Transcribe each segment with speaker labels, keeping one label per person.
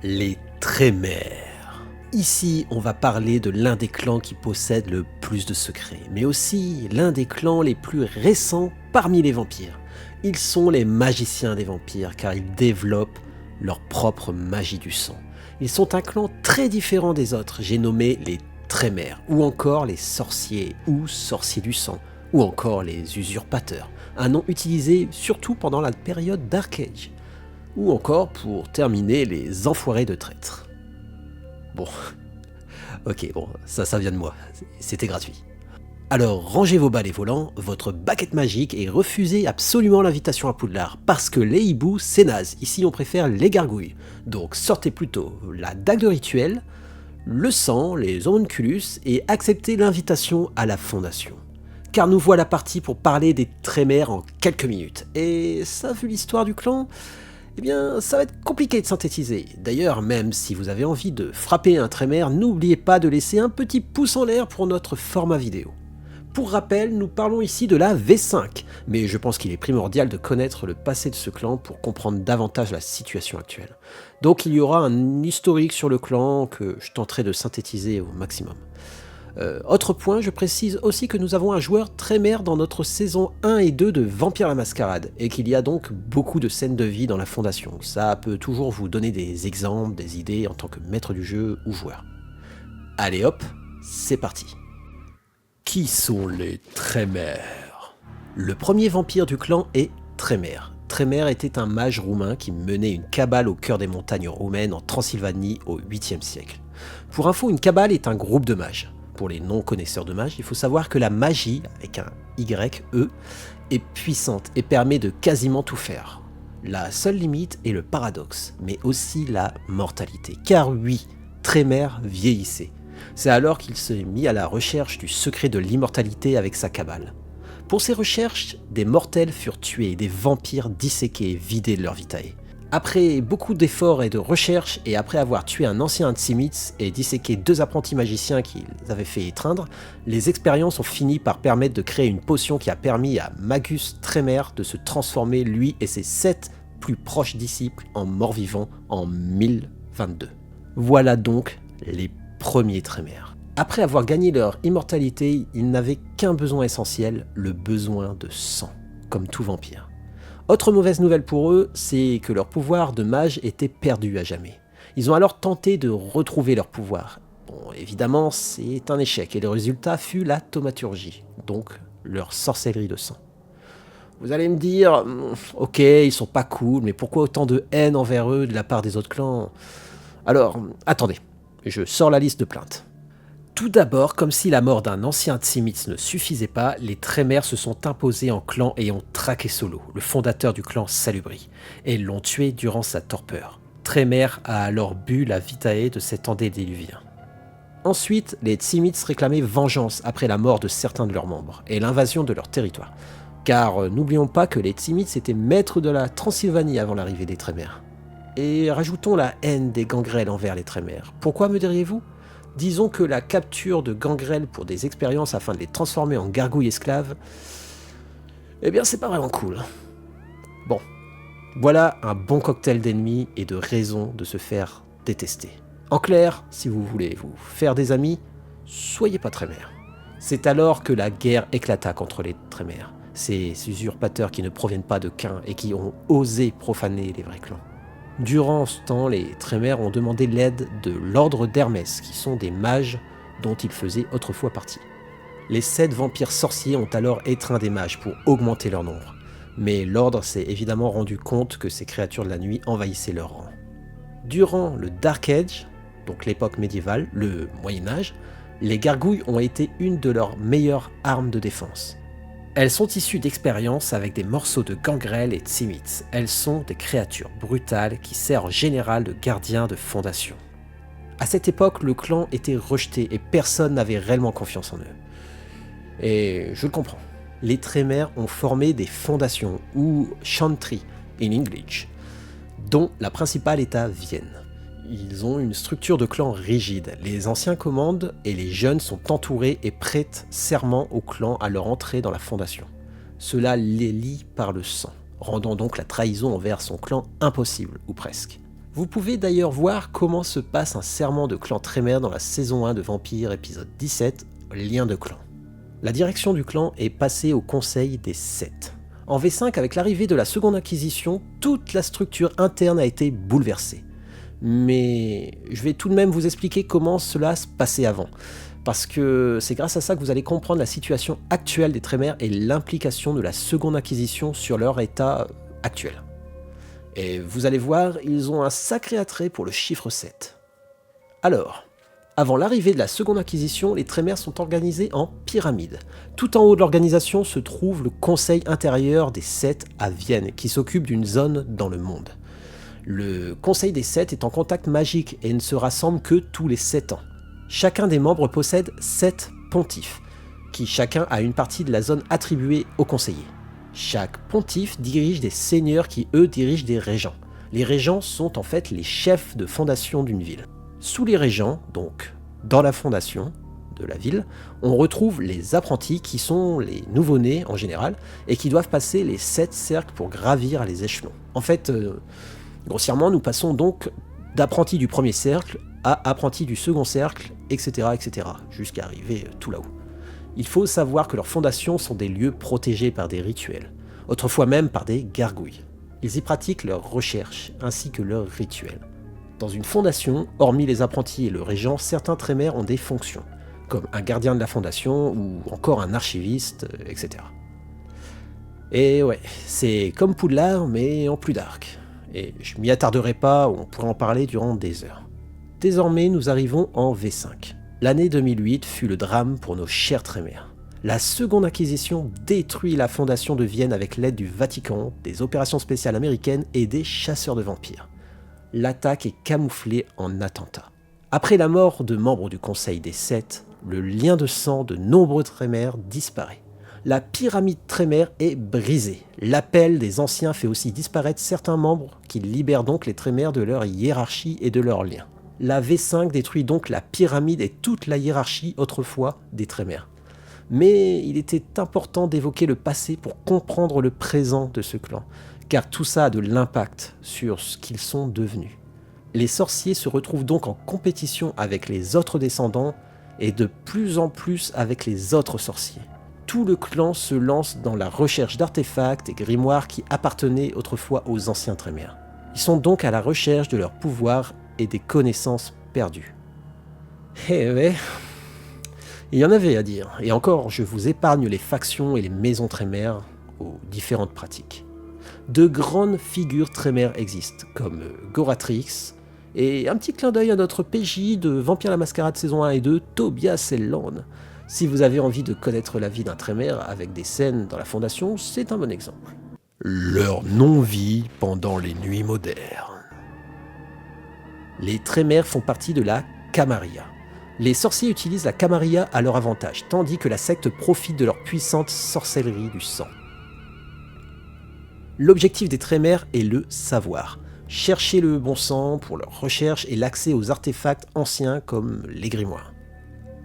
Speaker 1: les Trémères. Ici, on va parler de l'un des clans qui possède le plus de secrets, mais aussi l'un des clans les plus récents parmi les vampires. Ils sont les magiciens des vampires car ils développent leur propre magie du sang. Ils sont un clan très différent des autres, j'ai nommé les Trémères, ou encore les sorciers ou sorciers du sang, ou encore les usurpateurs, un nom utilisé surtout pendant la période Dark Age, ou encore pour terminer les enfoirés de traîtres. Bon, ok, bon, ça vient de moi, c'était gratuit. Alors rangez vos balais volants, votre baguette magique et refusez absolument l'invitation à Poudlard, parce que les hiboux c'est naze, ici on préfère les gargouilles. Donc sortez plutôt la dague de rituel, le sang, les homunculus et acceptez l'invitation à la fondation. Car nous voilà partis pour parler des Trémères en quelques minutes. Et ça, vu l'histoire du clan, eh bien, ça va être compliqué de synthétiser. D'ailleurs, même si vous avez envie de frapper un Trémère, n'oubliez pas de laisser un petit pouce en l'air pour notre format vidéo. Pour rappel, nous parlons ici de la V5, mais je pense qu'il est primordial de connaître le passé de ce clan pour comprendre davantage la situation actuelle. Donc il y aura un historique sur le clan que je tenterai de synthétiser au maximum. Autre point, je précise aussi que nous avons un joueur Trémère dans notre saison 1 et 2 de Vampire la Mascarade, et qu'il y a donc beaucoup de scènes de vie dans la fondation. Ça peut toujours vous donner des exemples, des idées en tant que maître du jeu ou joueur. Allez hop, c'est parti. Qui sont les Trémères ? Le premier vampire du clan est Trémère. Trémère était un mage roumain qui menait une cabale au cœur des montagnes roumaines en Transylvanie au 8e siècle. Pour info, une cabale est un groupe de mages. Pour les non-connaisseurs de magie, il faut savoir que la magie, avec un Y-E, est puissante et permet de quasiment tout faire. La seule limite est le paradoxe, mais aussi la mortalité. Car oui, Trémère vieillissait. C'est alors qu'il s'est mis à la recherche du secret de l'immortalité avec sa cabale. Pour ces recherches, des mortels furent tués et des vampires disséqués et vidés de leur vitae. Après beaucoup d'efforts et de recherches, et après avoir tué un ancien Tsimitz et disséqué 2 apprentis magiciens qu'ils avaient fait étreindre, les expériences ont fini par permettre de créer une potion qui a permis à Magus Trémère de se transformer, lui et ses 7 plus proches disciples, en morts-vivants en 1022. Voilà donc les premiers Trémères. Après avoir gagné leur immortalité, ils n'avaient qu'un besoin essentiel, le besoin de sang, comme tout vampire. Autre mauvaise nouvelle pour eux, c'est que leur pouvoir de mage était perdu à jamais. Ils ont alors tenté de retrouver leur pouvoir. Bon, évidemment, c'est un échec et le résultat fut la thaumaturgie, donc leur sorcellerie de sang. Vous allez me dire, ok, ils sont pas cool, mais pourquoi autant de haine envers eux de la part des autres clans ? Alors, attendez, je sors la liste de plaintes. Tout d'abord, comme si la mort d'un ancien Tsimitz ne suffisait pas, les Trémères se sont imposés en clan et ont traqué Solo, le fondateur du clan Salubri, et l'ont tué durant sa torpeur. Trémère a alors bu la vitae de cet antédiluvien. Ensuite, les Tsimitz réclamaient vengeance après la mort de certains de leurs membres et l'invasion de leur territoire. Car n'oublions pas que les Tsimitz étaient maîtres de la Transylvanie avant l'arrivée des Trémères. Et rajoutons la haine des gangrels envers les Trémères. Pourquoi, me diriez-vous ? Disons que la capture de gangrels pour des expériences afin de les transformer en gargouilles esclaves, eh bien c'est pas vraiment cool. Bon, voilà un bon cocktail d'ennemis et de raisons de se faire détester. En clair, si vous voulez vous faire des amis, soyez pas Trémères. C'est alors que la guerre éclata contre les Trémères, ces usurpateurs qui ne proviennent pas de Cain et qui ont osé profaner les vrais clans. Durant ce temps, les Trémères ont demandé l'aide de l'ordre d'Hermès, qui sont des mages dont ils faisaient autrefois partie. Les 7 vampires sorciers ont alors étreint des mages pour augmenter leur nombre, mais l'ordre s'est évidemment rendu compte que ces créatures de la nuit envahissaient leur rang. Durant le Dark Age, donc l'époque médiévale, le Moyen-Âge, les gargouilles ont été une de leurs meilleures armes de défense. Elles sont issues d'expériences avec des morceaux de gangrel et Tsimitz. Elles sont des créatures brutales qui servent en général de gardiens de fondation. À cette époque, le clan était rejeté et personne n'avait réellement confiance en eux. Et je le comprends. Les Trémères ont formé des fondations, ou chantry in English, dont la principale est à Vienne. Ils ont une structure de clan rigide. Les anciens commandent et les jeunes sont entourés et prêtent serment au clan à leur entrée dans la fondation. Cela les lie par le sang, rendant donc la trahison envers son clan impossible, ou presque. Vous pouvez d'ailleurs voir comment se passe un serment de clan Tremere dans la saison 1 de Vampire, épisode 17, Lien de clan. La direction du clan est passée au Conseil des Sept. En V5, avec l'arrivée de la Seconde Inquisition, toute la structure interne a été bouleversée. Mais je vais tout de même vous expliquer comment cela se passait avant, parce que c'est grâce à ça que vous allez comprendre la situation actuelle des Tremere et l'implication de la Seconde Inquisition sur leur état actuel. Et vous allez voir, ils ont un sacré attrait pour le chiffre 7. Alors, avant l'arrivée de la Seconde Inquisition, les Tremere sont organisés en pyramide. Tout en haut de l'organisation se trouve le Conseil intérieur des Sept à Vienne, qui s'occupe d'une zone dans le monde. Le Conseil des Sept est en contact magique et ne se rassemble que tous les 7 ans. Chacun des membres possède 7 pontifes, qui chacun a une partie de la zone attribuée aux conseillers. Chaque pontife dirige des seigneurs qui, eux, dirigent des régents. Les régents sont en fait les chefs de fondation d'une ville. Sous les régents, donc dans la fondation de la ville, on retrouve les apprentis qui sont les nouveau-nés en général et qui doivent passer les 7 cercles pour gravir les échelons. En fait, grossièrement, nous passons donc d'apprentis du premier cercle à apprentis du second cercle, etc., jusqu'à arriver tout là-haut. Il faut savoir que leurs fondations sont des lieux protégés par des rituels, autrefois même par des gargouilles. Ils y pratiquent leurs recherches ainsi que leurs rituels. Dans une fondation, hormis les apprentis et le régent, certains Tremere ont des fonctions, comme un gardien de la fondation ou encore un archiviste, etc. Et ouais, c'est comme Poudlard, mais en plus dark. Et je m'y attarderai pas, on pourrait en parler durant des heures. Désormais, nous arrivons en V5. L'année 2008 fut le drame pour nos chers Tremere. La Seconde Inquisition détruit la fondation de Vienne avec l'aide du Vatican, des opérations spéciales américaines et des chasseurs de vampires. L'attaque est camouflée en attentat. Après la mort de membres du Conseil des Sept, le lien de sang de nombreux Tremere disparaît. La pyramide Tremere est brisée. L'appel des anciens fait aussi disparaître certains membres qui libèrent donc les Tremere de leur hiérarchie et de leurs liens. La V5 détruit donc la pyramide et toute la hiérarchie autrefois des Tremere. Mais il était important d'évoquer le passé pour comprendre le présent de ce clan, car tout ça a de l'impact sur ce qu'ils sont devenus. Les sorciers se retrouvent donc en compétition avec les autres descendants et de plus en plus avec les autres sorciers. Tout le clan se lance dans la recherche d'artefacts et grimoires qui appartenaient autrefois aux anciens Tremere. Ils sont donc à la recherche de leur pouvoir et des connaissances perdues. Eh ouais, il y en avait à dire, et encore, je vous épargne les factions et les maisons Tremere aux différentes pratiques. De grandes figures Tremere existent, comme Goratrix, et un petit clin d'œil à notre PJ de Vampire la Mascarade saison 1 et 2, Tobias Elland. Si vous avez envie de connaître la vie d'un Tremere avec des scènes dans la Fondation, c'est un bon exemple. Leur non-vie pendant les nuits modernes. Les Tremere font partie de la Camarilla. Les sorciers utilisent la Camarilla à leur avantage, tandis que la secte profite de leur puissante sorcellerie du sang. L'objectif des Tremere est le savoir. Chercher le bon sang pour leur recherche et l'accès aux artefacts anciens comme les grimoires.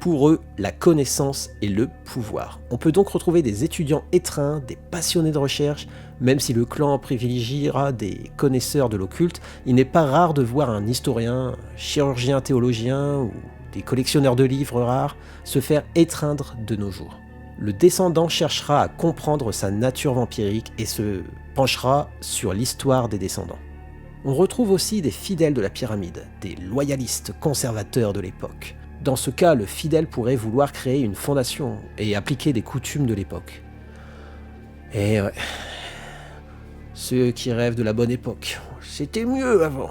Speaker 1: Pour eux, la connaissance est le pouvoir. On peut donc retrouver des étudiants étreints, des passionnés de recherche. Même si le clan privilégiera des connaisseurs de l'occulte, il n'est pas rare de voir un historien, chirurgien théologien ou des collectionneurs de livres rares se faire étreindre de nos jours. Le descendant cherchera à comprendre sa nature vampirique et se penchera sur l'histoire des descendants. On retrouve aussi des fidèles de la pyramide, des loyalistes conservateurs de l'époque. Dans ce cas, le fidèle pourrait vouloir créer une fondation et appliquer des coutumes de l'époque. Et ouais, ceux qui rêvent de la bonne époque, c'était mieux avant.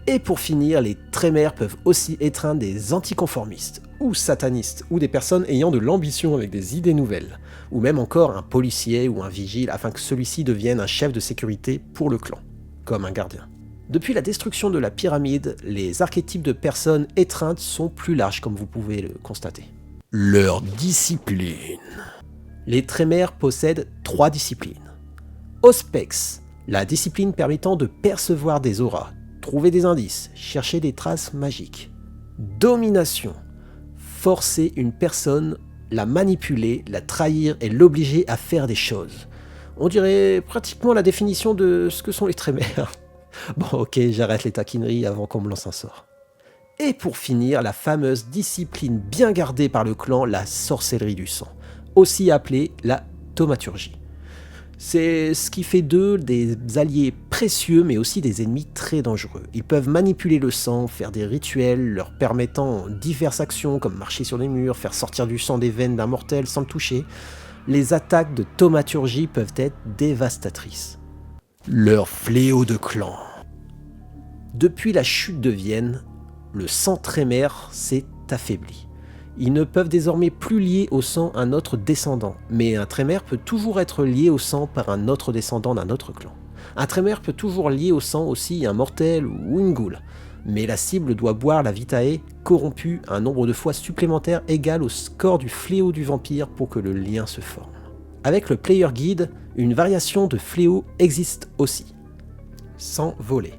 Speaker 1: Et pour finir, les Tremere peuvent aussi étreindre des anticonformistes, ou satanistes, ou des personnes ayant de l'ambition avec des idées nouvelles, ou même encore un policier ou un vigile afin que celui-ci devienne un chef de sécurité pour le clan, comme un gardien. Depuis la destruction de la pyramide, les archétypes de personnes étreintes sont plus larges comme vous pouvez le constater. Leur discipline. Les Tremere possèdent 3 disciplines. Auspex, la discipline permettant de percevoir des auras, trouver des indices, chercher des traces magiques. Domination, forcer une personne, la manipuler, la trahir et l'obliger à faire des choses. On dirait pratiquement la définition de ce que sont les Tremere. Bon ok, j'arrête les taquineries avant qu'on me lance un sort. Et pour finir, la fameuse discipline bien gardée par le clan, la sorcellerie du sang, aussi appelée la thaumaturgie. C'est ce qui fait d'eux des alliés précieux mais aussi des ennemis très dangereux. Ils peuvent manipuler le sang, faire des rituels leur permettant diverses actions comme marcher sur les murs, faire sortir du sang des veines d'un mortel sans le toucher. Les attaques de thaumaturgie peuvent être dévastatrices. Leur fléau de clan. Depuis la chute de Vienne, le sang trémère s'est affaibli. Ils ne peuvent désormais plus lier au sang un autre descendant, mais un trémère peut toujours être lié au sang par un autre descendant d'un autre clan. Un trémère peut toujours lier au sang aussi un mortel ou une goule, mais la cible doit boire la vitae corrompue un nombre de fois supplémentaire égal au score du fléau du vampire pour que le lien se forme. Avec le Player Guide, une variation de fléau existe aussi. Sang volé.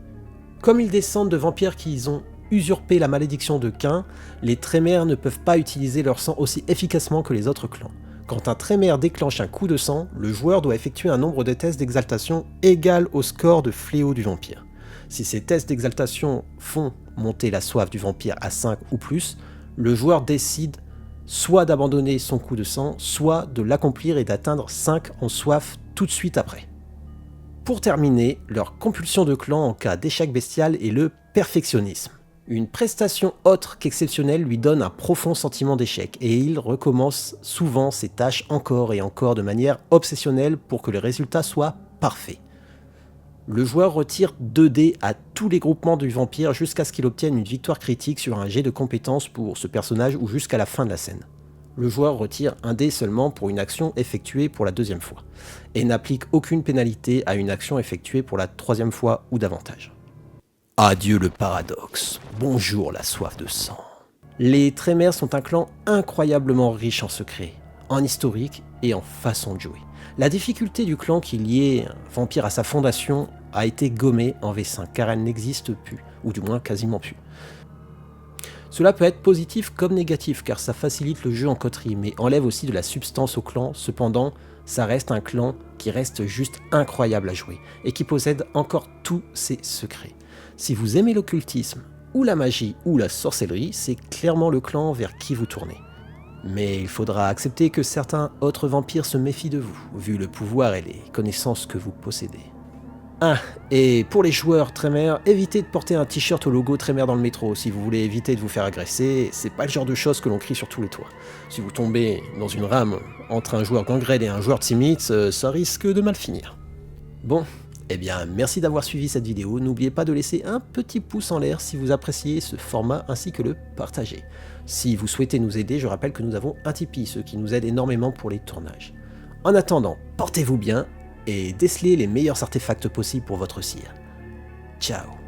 Speaker 1: Comme ils descendent de vampires qui ont usurpé la malédiction de Cain, les trémères ne peuvent pas utiliser leur sang aussi efficacement que les autres clans. Quand un trémère déclenche un coup de sang, le joueur doit effectuer un nombre de tests d'exaltation égal au score de fléau du vampire. Si ces tests d'exaltation font monter la soif du vampire à 5 ou plus, le joueur décide soit d'abandonner son coup de sang, soit de l'accomplir et d'atteindre 5 en soif tout de suite après. Pour terminer, leur compulsion de clan en cas d'échec bestial est le perfectionnisme. Une prestation autre qu'exceptionnelle lui donne un profond sentiment d'échec et il recommence souvent ses tâches encore et encore de manière obsessionnelle pour que le résultat soit parfait. Le joueur retire 2 dés à tous les groupements du vampire jusqu'à ce qu'il obtienne une victoire critique sur un jet de compétence pour ce personnage ou jusqu'à la fin de la scène. Le joueur retire 1 dé seulement pour une action effectuée pour la 2e fois et n'applique aucune pénalité à une action effectuée pour la 3e fois ou davantage. Adieu le paradoxe, bonjour la soif de sang. Les trémères sont un clan incroyablement riche en secrets, en historique et en façon de jouer. La difficulté du clan qui liait un vampire à sa fondation a été gommée en V5 car elle n'existe plus, ou du moins quasiment plus. Cela peut être positif comme négatif car ça facilite le jeu en coterie mais enlève aussi de la substance au clan, cependant ça reste un clan qui reste juste incroyable à jouer et qui possède encore tous ses secrets. Si vous aimez l'occultisme, ou la magie, ou la sorcellerie, c'est clairement le clan vers qui vous tournez. Mais il faudra accepter que certains autres vampires se méfient de vous, vu le pouvoir et les connaissances que vous possédez. Ah, et pour les joueurs trémères, évitez de porter un t-shirt au logo trémère dans le métro si vous voulez éviter de vous faire agresser, c'est pas le genre de choses que l'on crie sur tous les toits. Si vous tombez dans une rame entre un joueur gangrel et un joueur timide, ça risque de mal finir. Bon, eh bien merci d'avoir suivi cette vidéo, n'oubliez pas de laisser un petit pouce en l'air si vous appréciez ce format ainsi que le partager. Si vous souhaitez nous aider, je rappelle que nous avons un Tipeee, ce qui nous aide énormément pour les tournages. En attendant, portez-vous bien et décelez les meilleurs artefacts possibles pour votre cire. Ciao.